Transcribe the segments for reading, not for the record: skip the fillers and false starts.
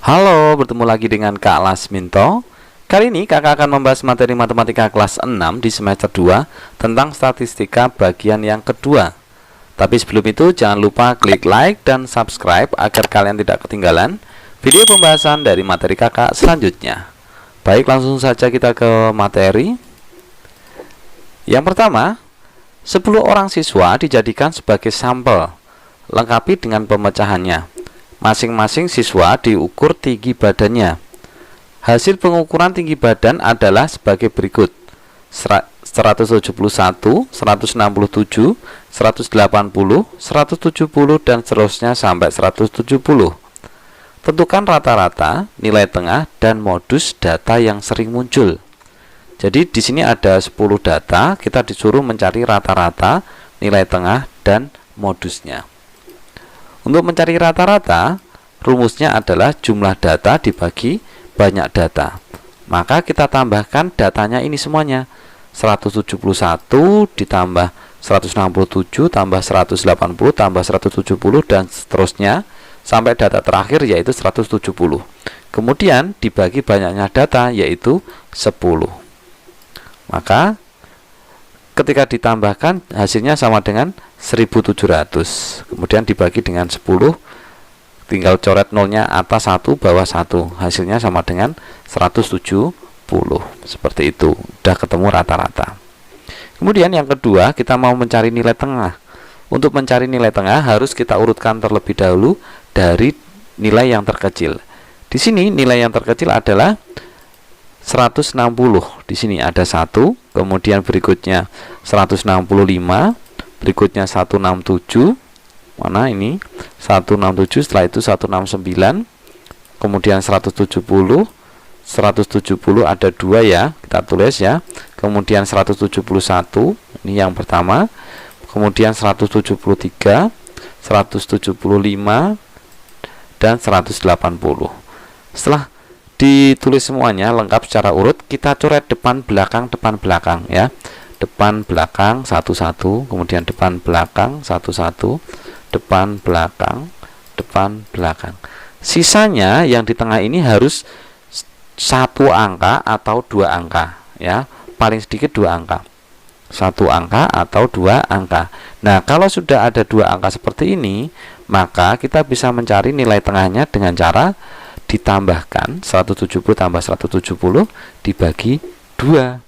Halo, bertemu lagi dengan Kak Lasminto. Kali ini kakak akan membahas materi matematika kelas 6 di semester 2 tentang statistika bagian yang kedua. Tapi sebelum itu jangan lupa klik like dan subscribe agar kalian tidak ketinggalan video pembahasan dari materi kakak selanjutnya. Baik, langsung saja kita ke materi. Yang pertama, 10 orang siswa dijadikan sebagai sampel, lengkapi dengan pemecahannya. Masing-masing siswa diukur tinggi badannya. Hasil pengukuran tinggi badan adalah sebagai berikut: 171, 167, 180, 170 dan seterusnya sampai 170. Tentukan rata-rata, nilai tengah dan modus data yang sering muncul. Jadi di sini ada 10 data, kita disuruh mencari rata-rata, nilai tengah dan modusnya. Untuk mencari rata-rata, rumusnya adalah jumlah data dibagi banyak data. Maka kita tambahkan datanya ini semuanya. 171 ditambah 167 tambah 180 tambah 170 dan seterusnya sampai data terakhir yaitu 170. Kemudian dibagi banyaknya data yaitu 10. Maka ketika ditambahkan hasilnya sama dengan 1700. Kemudian dibagi dengan 10, tinggal coret nolnya atas 1 bawah 1, hasilnya sama dengan 170. Seperti itu, udah ketemu rata-rata. Kemudian yang kedua, kita mau mencari nilai tengah. Untuk mencari nilai tengah harus kita urutkan terlebih dahulu dari nilai yang terkecil. Di sini nilai yang terkecil adalah 160. Di sini ada 1, kemudian berikutnya 165, berikutnya 167. Mana ini? 167, setelah itu 169, kemudian 170. 170 ada 2 ya, kita tulis ya. Kemudian 171, ini yang pertama. Kemudian 173, 175 dan 180. Setelah ditulis semuanya lengkap secara urut, kita coret depan belakang ya. Depan belakang 11, kemudian depan belakang 11, depan belakang. Sisanya yang di tengah ini harus 1 angka atau 2 angka ya. Paling sedikit 2 angka. 1 angka atau 2 angka. Nah, kalau sudah ada 2 angka seperti ini, maka kita bisa mencari nilai tengahnya dengan cara ditambahkan 170 tambah 170 dibagi 2.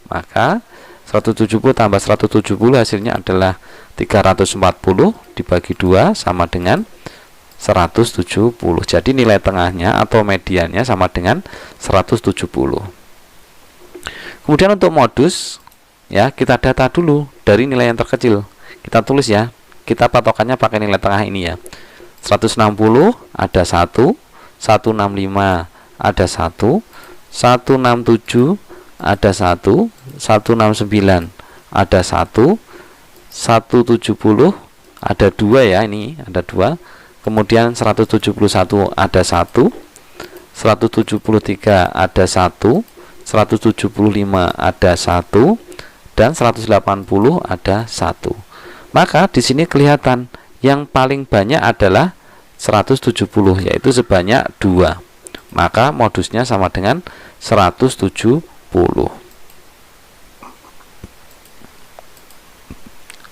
Maka 170 tambah 170 hasilnya adalah 340 dibagi 2 sama dengan 170. Jadi nilai tengahnya atau mediannya sama dengan 170. Kemudian untuk modus ya, kita data dulu dari nilai yang terkecil. Kita tulis ya. Kita patokannya pakai nilai tengah ini ya. 160 ada 1, 165 ada 1, 167 ada 1, 169 ada 1, 170 ada 2 ya, ini ada 2. Kemudian 171 ada 1, 173 ada 1, 175 ada 1 dan 180 ada 1. Maka di sini kelihatan yang paling banyak adalah 170 yaitu sebanyak 2. Maka modusnya sama dengan 170.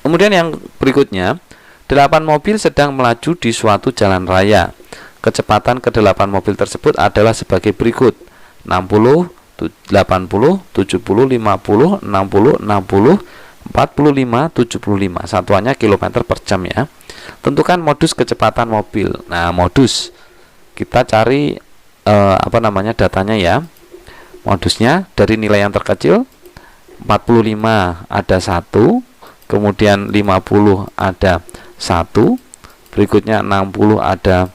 Kemudian yang berikutnya, 8 mobil sedang melaju di suatu jalan raya. Kecepatan ke-8 mobil tersebut adalah sebagai berikut: 60, 80, 70, 50, 60, 60, 45, 75. Satuannya kilometer per jam ya. Tentukan modus kecepatan mobil. Nah, modus kita cari datanya ya. Modusnya dari nilai yang terkecil 45 ada 1, kemudian 50 ada 1, berikutnya 60 ada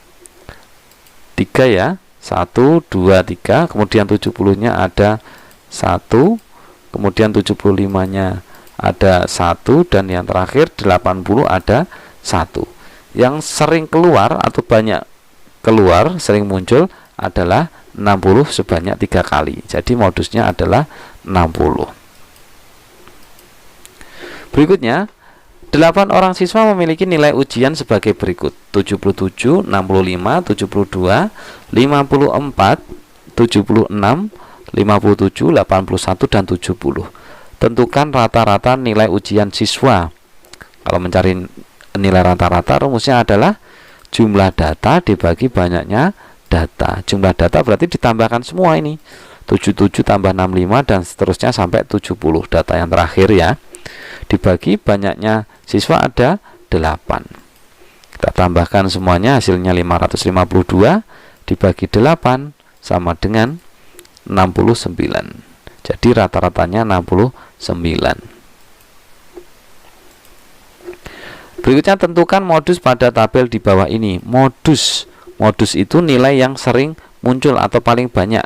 3 ya. 1, 2, 3, kemudian 70-nya ada 1, kemudian 75-nya ada 1 dan yang terakhir 80 ada 1. Yang sering keluar atau banyak keluar, sering muncul adalah 60 sebanyak 3 kali. Jadi modusnya adalah 60. Berikutnya, 8 orang siswa memiliki nilai ujian sebagai berikut: 77, 65, 72, 54, 76, 57, 81, dan 70. Tentukan rata-rata nilai ujian siswa. Kalau mencari nilai rata-rata, rumusnya adalah jumlah data dibagi banyaknya data. Jumlah data berarti ditambahkan semua ini, 77 tambah 65 dan seterusnya sampai 70, data yang terakhir ya, dibagi banyaknya siswa ada 8. Kita tambahkan semuanya, hasilnya 552 dibagi 8 sama dengan 69. Jadi rata-ratanya 69. Berikutnya tentukan modus pada tabel di bawah ini. Modus itu nilai yang sering muncul atau paling banyak.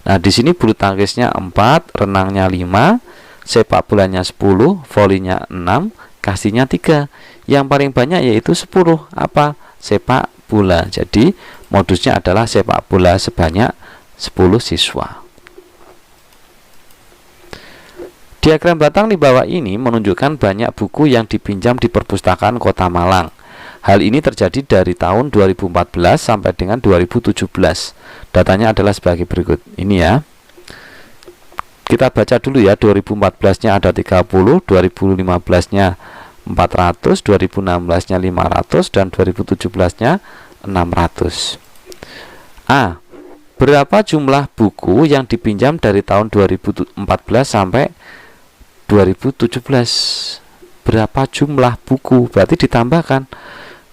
Nah, di sini bulu tangkisnya 4, renangnya 5, sepak bolanya 10, volinya 6, kasihnya 3. Yang paling banyak yaitu 10. Apa? Sepak bola. Jadi modusnya adalah sepak bola sebanyak 10 siswa. Diagram batang di bawah ini menunjukkan banyak buku yang dipinjam di perpustakaan Kota Malang. Hal ini terjadi dari tahun 2014 sampai dengan 2017. Datanya adalah sebagai berikut. Ini ya. Kita baca dulu ya. 2014-nya ada 30, 2015-nya 400, 2016-nya 500, dan 2017-nya 600. A. Berapa jumlah buku yang dipinjam dari tahun 2014 sampai 2017? Berapa jumlah buku? Berarti ditambahkan.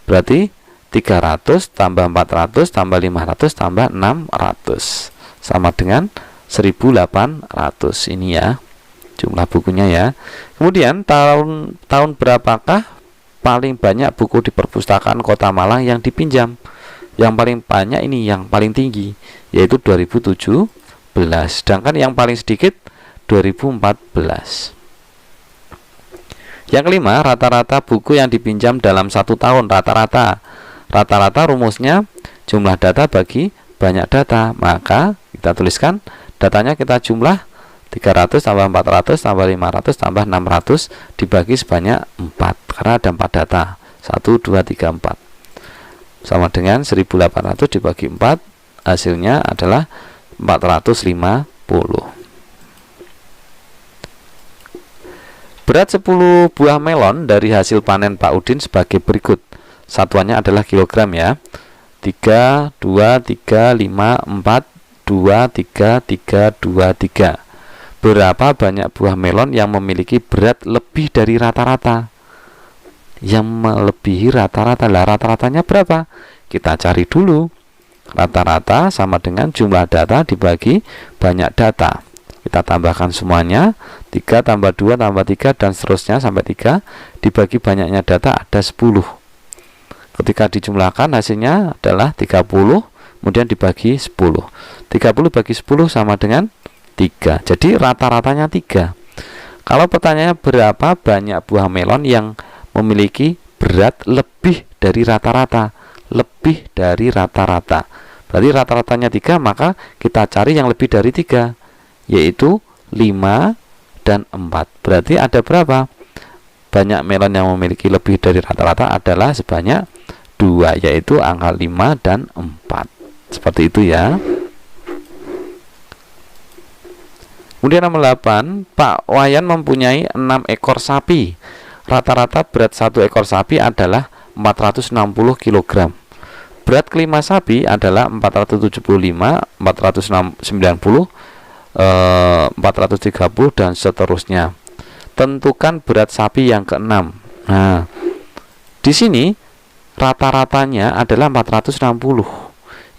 Berarti 300 tambah 400 tambah 500 tambah 600 sama dengan 1800. Ini ya jumlah bukunya ya. Kemudian tahun berapakah paling banyak buku di perpustakaan Kota Malang yang dipinjam? Yang paling banyak ini yang paling tinggi, yaitu 2017. Sedangkan yang paling sedikit 2014. Yang kelima, rata-rata buku yang dipinjam dalam 1 tahun. Rata-rata rumusnya jumlah data bagi banyak data. Maka kita tuliskan datanya, kita jumlah 300 tambah 400 tambah 500 tambah 600 dibagi sebanyak 4, karena ada 4 data. 1, 2, 3, 4 sama dengan 1800 dibagi 4, hasilnya adalah 450. Berat 10 buah melon dari hasil panen Pak Udin sebagai berikut. Satuannya adalah kilogram ya. 3, 2, 3, 5, 4, 2, 3, 3, 2, 3. Berapa banyak buah melon yang memiliki berat lebih dari rata-rata? Yang melebihi rata-rata. Lah, rata-ratanya berapa? Kita cari dulu. Rata-rata sama dengan jumlah data dibagi banyak data. Kita tambahkan semuanya, 3 tambah 2 tambah 3 dan seterusnya sampai 3 dibagi banyaknya data ada 10. Ketika dijumlahkan hasilnya adalah 30, kemudian dibagi 10. 30 bagi 10 sama dengan 3. Jadi rata-ratanya 3. Kalau pertanyaannya berapa banyak buah melon yang memiliki berat lebih dari rata-rata? Lebih dari rata-rata. Berarti rata-ratanya 3, maka kita cari yang lebih dari 3, yaitu 5 dan 4. Berarti ada berapa banyak melon yang memiliki lebih dari rata-rata? Adalah sebanyak 2, yaitu angka 5 dan 4. Seperti itu ya. Kemudian nomor 8, Pak Wayan mempunyai 6 ekor sapi. Rata-rata berat 1 ekor sapi adalah 460 kg. Berat kelima sapi adalah 475, 490, 430 dan seterusnya. Tentukan berat sapi yang keenam. Nah, di sini rata-ratanya adalah 460.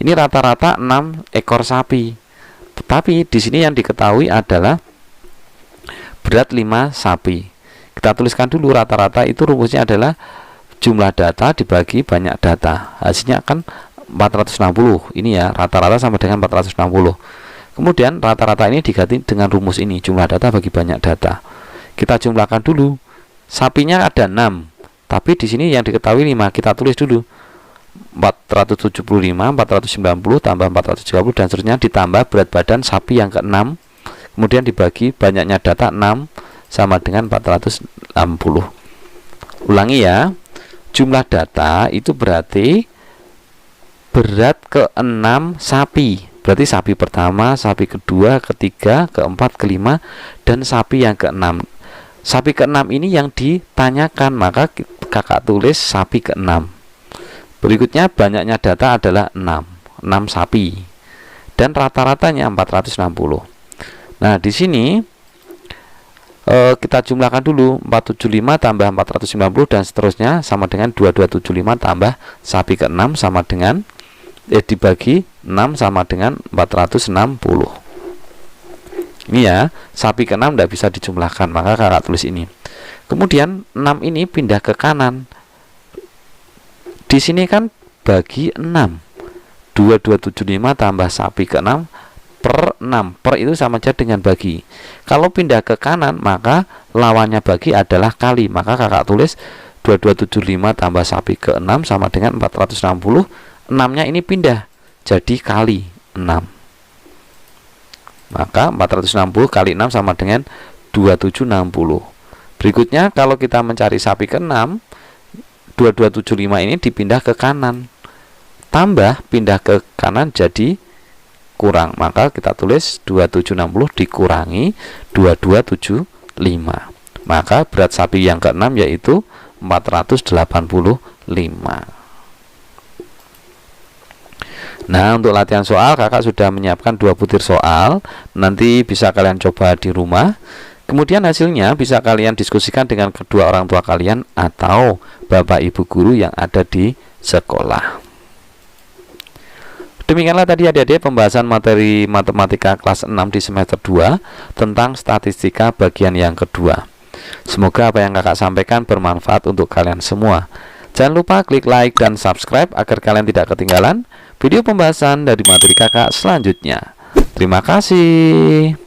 Ini rata-rata 6 ekor sapi. Tetapi di sini yang diketahui adalah berat 5 sapi. Kita tuliskan dulu rata-rata itu rumusnya adalah jumlah data dibagi banyak data. Hasilnya kan 460. Ini ya, rata-rata sama dengan 460. Kemudian rata-rata ini diganti dengan rumus ini, jumlah data bagi banyak data. Kita jumlahkan dulu. Sapinya ada 6, tapi di sini yang diketahui 5. Kita tulis dulu 475, 490 tambah 430 dan seterusnya ditambah berat badan sapi yang ke-6. Kemudian dibagi banyaknya data 6 sama dengan 460. Ulangi ya, jumlah data itu berarti berat ke-6 sapi. Berarti sapi pertama, sapi kedua, ketiga, keempat, kelima, dan sapi yang ke-6. Sapi ke-6 ini yang ditanyakan, maka kakak tulis sapi ke-6. Berikutnya banyaknya data adalah 6 sapi. Dan rata-ratanya 460. Nah, di sini kita jumlahkan dulu 475 tambah 490 dan seterusnya sama dengan 2275 tambah sapi ke-6 sama dengan dibagi 6 sama dengan 460. Ini ya, sapi ke-6 tidak bisa dijumlahkan, maka kakak tulis ini. Kemudian 6 ini pindah ke kanan. Di sini kan bagi 6. 2275 tambah sapi ke-6 per 6. Per itu sama saja dengan bagi. Kalau pindah ke kanan, maka lawannya bagi adalah kali. Maka kakak tulis 2275 tambah sapi ke-6 sama dengan 460. 6-nya ini pindah jadi kali 6. Maka 460 kali 6 sama dengan 2760. Berikutnya kalau kita mencari sapi ke-6, 2275 ini dipindah ke kanan. Tambah pindah ke kanan jadi kurang, maka kita tulis 2760 dikurangi 2275. Maka berat sapi yang ke-6 yaitu 485. Nah, untuk latihan soal kakak sudah menyiapkan 2 butir soal. Nanti bisa kalian coba di rumah. Kemudian hasilnya bisa kalian diskusikan dengan kedua orang tua kalian atau bapak ibu guru yang ada di sekolah. Demikianlah tadi adik-adik pembahasan materi matematika kelas 6 di semester 2 tentang statistika bagian yang kedua. Semoga apa yang kakak sampaikan bermanfaat untuk kalian semua. Jangan lupa klik like dan subscribe agar kalian tidak ketinggalan video pembahasan dari materi kakak selanjutnya. Terima kasih.